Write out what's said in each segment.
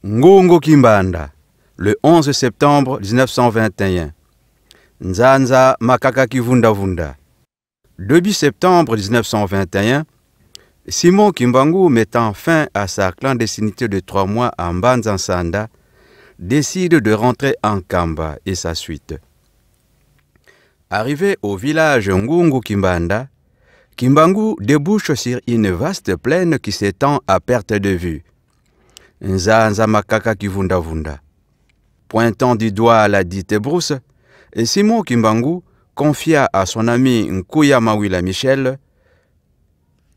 Ngungu Kimbanda, le 11 septembre 1921. Nzanza Makaka Kivunda-Vunda. 2 septembre 1921, Simon Kimbangu, mettant fin à sa clandestinité de 3 mois en Banzansanda, décide de rentrer en Kamba et sa suite. Arrivé au village Ngungu Kimbanda, Kimbangu débouche sur une vaste plaine qui s'étend à perte de vue. Nzanza Makaka Kivunda-Vunda. Pointant du doigt à la dite brousse, Simon Kimbangu confia à son ami Nkuya Mawila Michel: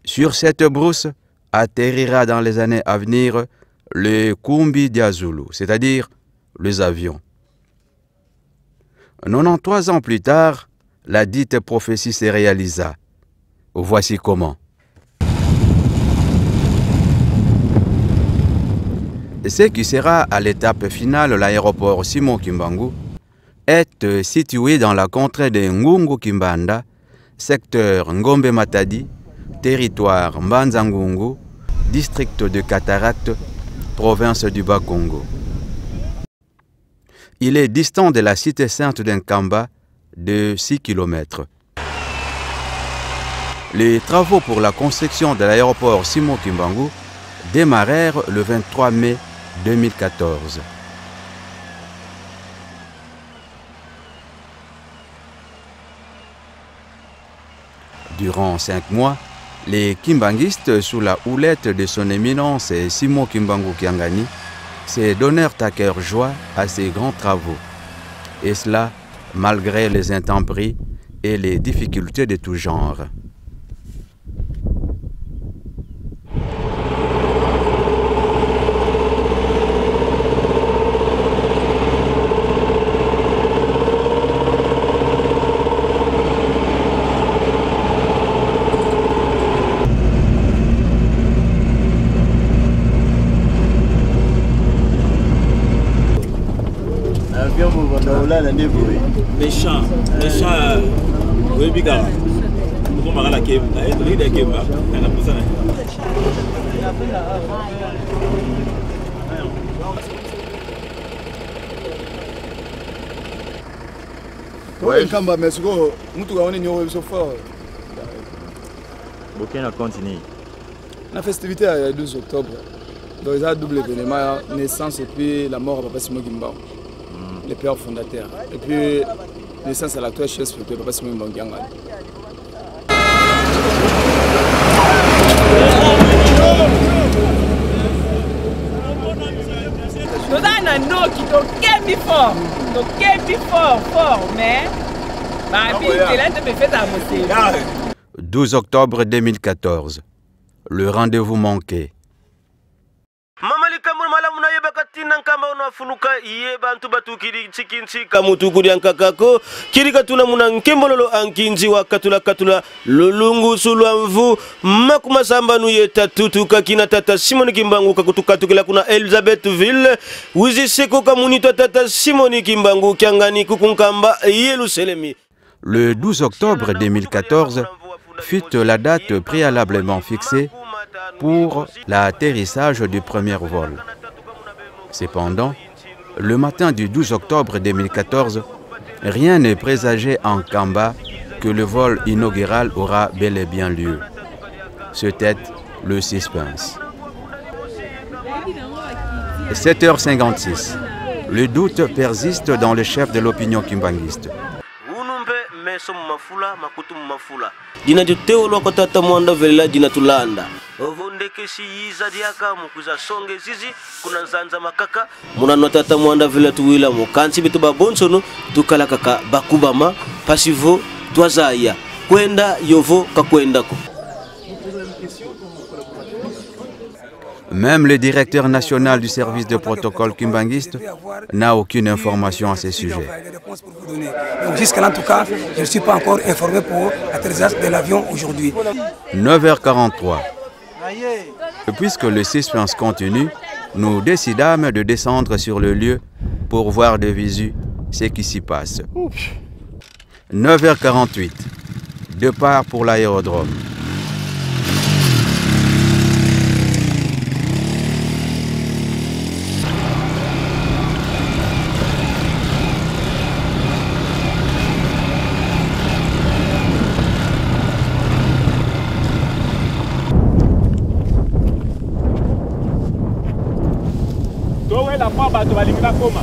sur cette brousse atterrira dans les années à venir le Kumbi Diazulu, c'est-à-dire les avions. 93 ans plus tard, la dite prophétie se réalisa. Voici comment. Ce qui sera à l'étape finale l'aéroport Simon Kimbangu est situé dans la contrée de Ngungu Kimbanda, secteur Ngombe Matadi, territoire Mbanza-Ngungu, district de Cataracte, province du Bas-Congo. Il est distant de la cité sainte d'Nkamba de 6 km. Les travaux pour la construction de l'aéroport Simon Kimbangu démarrèrent le 23 mai 2014. Durant 5 mois, les kimbanguistes, sous la houlette de son éminence Simon Kimbangu Kiangani, se donnèrent à cœur joie à ces grands travaux. Et cela malgré les intempéries et les difficultés de tout genre. Méchant, oui, biga. Pourquoi on va la Kemba? Il est Kemba. On a poussé. Oui, Kamba, mais ce que nous avons une so fort. Aucun a continué. La festivité est le 12 octobre. Donc, il y a un double événement, naissance et puis la mort de Papa Simon Kimbangu, le père fondateur. Et puis, naissance à l'actuel chef de Papa Simon Kimbangu. Nous avons un nom qui est fort, fort, mais 12 octobre 2014, le rendez-vous manqué. Kirikatuna muna nkembololo ankinzi wa katula lulungu sulwamvu makuma samba nuye tatutu kakina tata Simon Kimbangu kakutukatukila kuna Elizabethville wiziseko kamunito tata Simon Kimbangu Kiangani kukunkamba Yerusalemi. Le 12 octobre 2014 fut la date préalablement fixée pour l'atterrissage du premier vol. Cependant, le matin du 12 octobre 2014, rien ne présageait en Kamba que le vol inaugural aura bel et bien lieu. C'était le suspense. 7h56. Le doute persiste dans le chef de l'opinion kimbanguiste. Dina juteo lwako tata mwanda vela dina tulanda ovondeke si yiza diaka mukuza songe zizi kuna Nzanza Makaka munano tata mwanda vela tuwila mukansi bitu babonsono tukala kaka bakubama pasivo twazaya kwenda yovo kakwendako. Même le directeur national du service de protocole kimbanguiste n'a aucune information à ce sujet. Jusqu'à là, en tout cas, je ne suis pas encore informé pour l'atterrissage de l'avion aujourd'hui. 9h43. Puisque le suspense continue, nous décidâmes de descendre sur le lieu pour voir de visu ce qui s'y passe. 9h48. Départ pour l'aérodrome. towe la mwa bato balingi bakoma.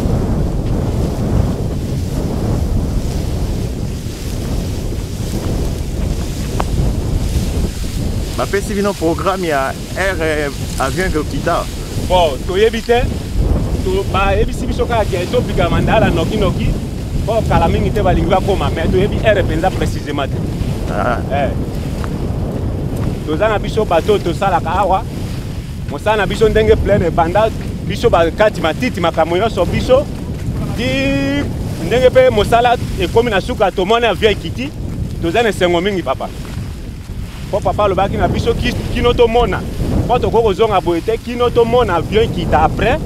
bapesi bino programme ya air avion ekokita. Bon, toyebi te bayebisi biso kaka ke topika mandala noki po kala mingi te balingi bakoma mais toyebi air mpenza précisément te. Toza na biso bato tosalaka awa mosala na biso ndenge pleine banda biso bakati matiti makambo nyonso biso di ndenge mpe mosala ekomi na suka tomoni avion ekiti toza na esengo mingi papa po papa alobaki na biso kino tomona po tokoki kozonga boye te kino tomona avion ekita après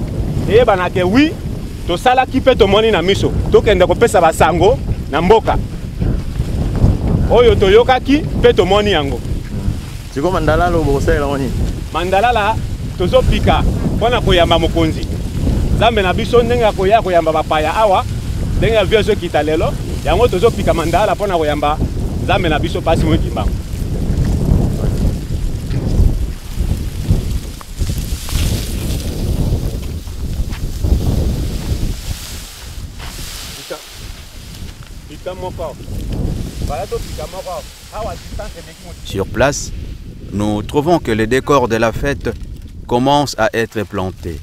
eyebanake wi tosalaki mpe tomoni na miso tokende kopesa basango na mboka oyo toyokaki mpe tomoni yango. Siko mandala lo bosalela wani. Mandala tozopika mpona koyamba mokonzi. Nzambe na biso ndenge ya koyamba bapaya awa ndenge avion ezokita lelo yango tozopika mandala mpona koyamba nzambe na biso pasi moyekimbango. Sur place, nous trouvons que les décors de la fête commencent à être plantés.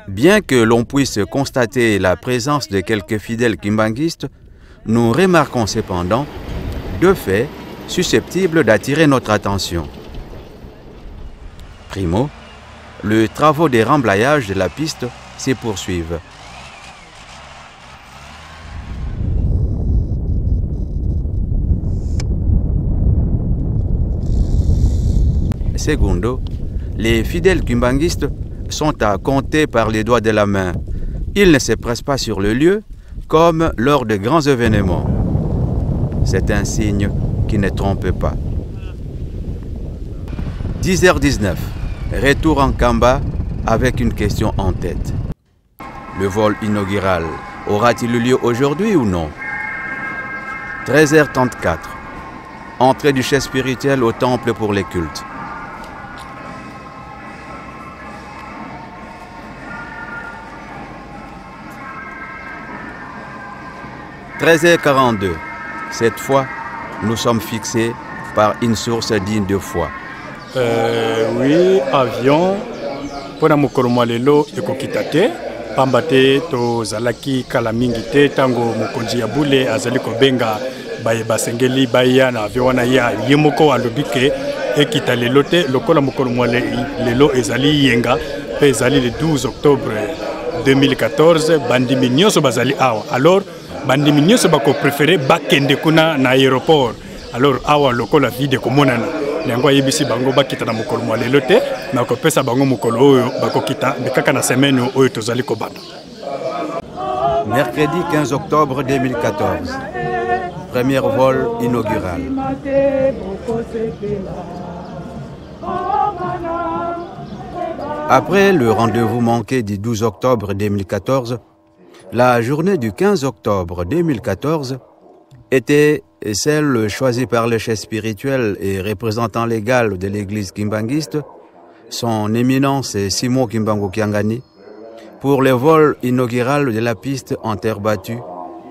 Bien que l'on puisse constater la présence de quelques fidèles kimbanguistes, nous remarquons cependant deux faits susceptibles d'attirer notre attention. Primo, les travaux de remblayage de la piste se poursuivent. Segundo, les fidèles kimbanguistes sont à compter par les doigts de la main. Ils ne se pressent pas sur le lieu comme lors de grands événements. C'est un signe qui ne trompe pas. 10h19, retour en Kamba avec une question en tête. Le vol inaugural aura-t-il lieu aujourd'hui ou non? 13h34, entrée du chef spirituel au temple pour les cultes. 13h42. Cette fois, nous sommes fixés par une source digne de foi. Oui, avion. Pona mokolo lelo ekokita te pamba te tozalaki kala mingi te tango mokonzi ya bule azali kobenga baye basengeli baya na avion wana ya ye moko alobi ke ekita lelo te lokola mokolo lelo ezali yenga pe ezali le 12 octobre 2014 bandimi nyonso bazali awa. Alors bandimi nyonso bako préféré bakende kuna na aéroport. Alors awa lokola vide komonana yango yebisi bango bakita na mokolo mwa lelo te na kopesa bango mokolo oyo bakokita bekaka na semaine oyo tozali kobanda. Mercredi 15 octobre 2014. Premier vol inaugural. Après le rendez-vous manqué du 12 octobre 2014, la journée du 15 octobre 2014 était celle choisie par le chef spirituel et représentant légal de l'église kimbanguiste, son éminence Simon Kimbangu Kiangani, pour le vol inaugural de la piste en terre battue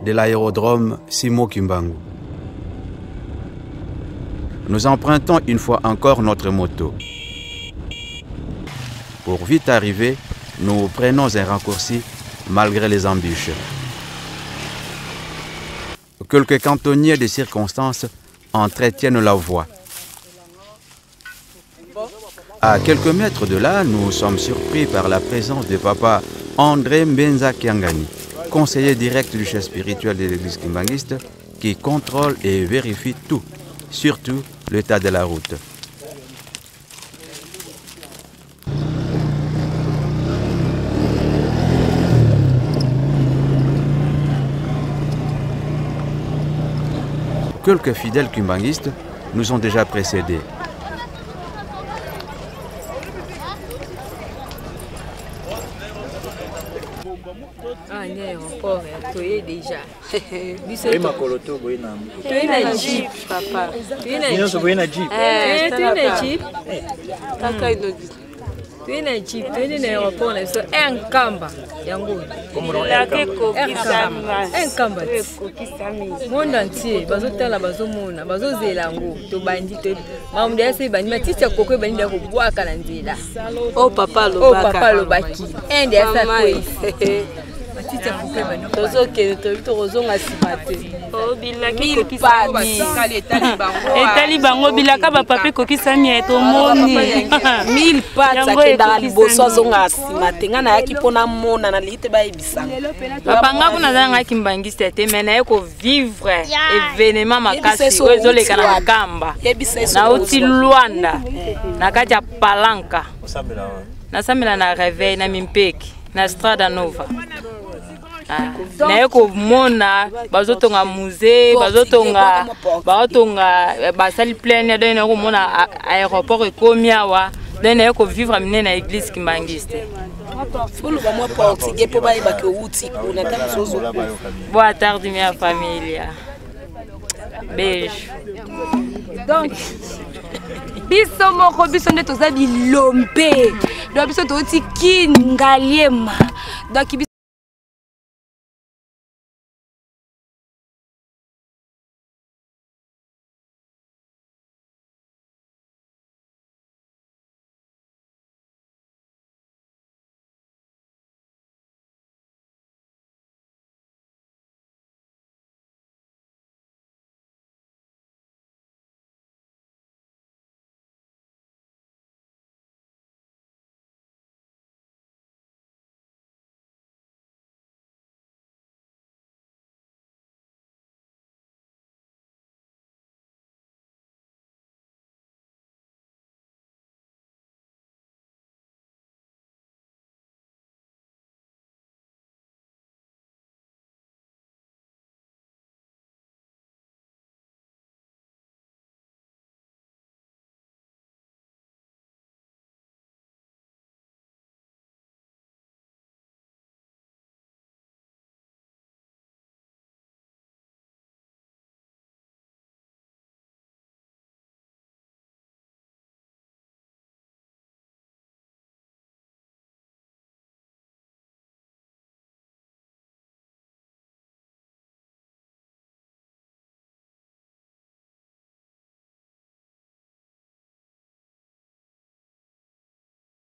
de l'aérodrome Simon Kimbangu. Nous empruntons une fois encore notre moto. Pour vite arriver, nous prenons un raccourci malgré les embûches. Quelques cantonniers de circonstances entretiennent la voie. À quelques mètres de là, nous sommes surpris par la présence de papa André Mbenza Kiangani, conseiller direct du chef spirituel de l'église kimbanguiste, qui contrôle et vérifie tout, surtout l'état de la route. Quelques fidèles kimbanguistes nous ont déjà précédés. Ah non, encore, tu es déjà. Tu es na jeep, papa. Tu es na jeep. Tu es na jeep. Tu na jeep, tu na aéroport na so un kamba yango. Un kamba. Monde entier, bazo tala bazo mona, bazo zelango, to bandi to. Mamude ese bandi matiti koko bandi ko bwaka na nzela. Oh papa lo baki. Ende asa koi. Matiti koko bandi. Tozo ke to rozonga sibate. Oh bilaki ko kisami. Etali bango bilaka ba papi ko kisami eto moni. 1000 pats akenda liboso zonga simate ngana yaki pona mona na lite ba ebisanga. Papa ngaku na zanga kimbangiste te mena eko vivre événement makasi ozo leka na kamba. Na uti Luanda na kaja palanka. Na samela na réveil na mimpeki na Strada Nova. Na eko mona bazotonga musée bazotonga basali pleine de na ko mona aéroport ekomia wa na eko vivre mine na église kimbangiste. Boa tarde minha família. Beijo. Donc biso moko biso nde toza bilombe. Donc biso toti kingaliema. Donc